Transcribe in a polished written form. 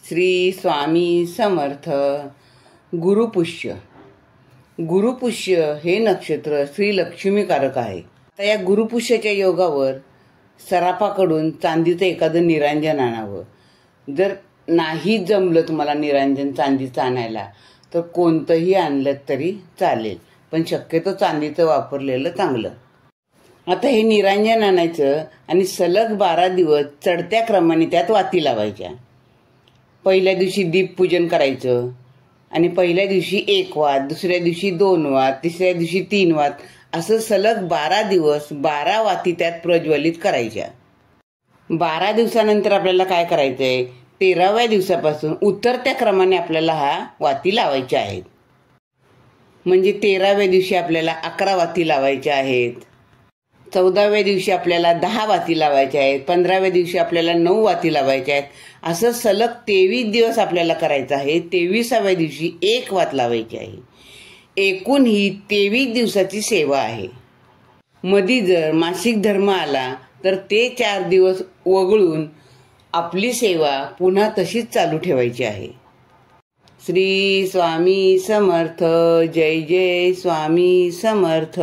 श्री स्वामी समर्थ. गुरुपुष्य. गुरुपुष्य हे नक्षत्र श्री लक्ष्मीकारक आहे. आता या गुरुपुष्याच्या योगावर सराफाकडून चांदीचं एखादं निरांजन आणावं. जर नाही जमलं तुम्हाला निरांजन चांदीचं आणायला तर कोणतंही आणलं तरी चालेल, पण शक्यतो चांदीचं वापरलेलं चांगलं. आता हे निरांजन आणायचं आणि सलग 12 दिवस चढत्या क्रमाने त्यात वाती लावायच्या. पहिल्या दिवशी दीपपूजन करायचं आणि पहिल्या दिवशी 1 वात, दुसऱ्या दिवशी 2 वात, तिसऱ्या दिवशी 3 वात, असं सलग 12 दिवस 12 वाती त्यात प्रज्वलित करायच्या. 12 दिवसानंतर आपल्याला काय करायचंय, 13व्या दिवसापासून उतरत्या क्रमाने आपल्याला वाती लावायच्या आहेत. म्हणजे 13व्या दिवशी आपल्याला 11 वाती लावायच्या आहेत, 14व्या दिवशी आपल्याला 10 वाती लावायच्या आहेत, 15व्या दिवशी आपल्याला 9 वाती लावायच्या आहेत. असं सलग 23 दिवस आपल्याला करायचं आहे. 23व्या दिवशी 1 वात लावायची आहे. एकूण ही 23 दिवसाची सेवा आहे. मधी जर मासिक धर्म आला तर ते 4 दिवस वगळून आपली सेवा पुन्हा तशीच चालू ठेवायची आहे. श्री स्वामी समर्थ. जय जय स्वामी समर्थ.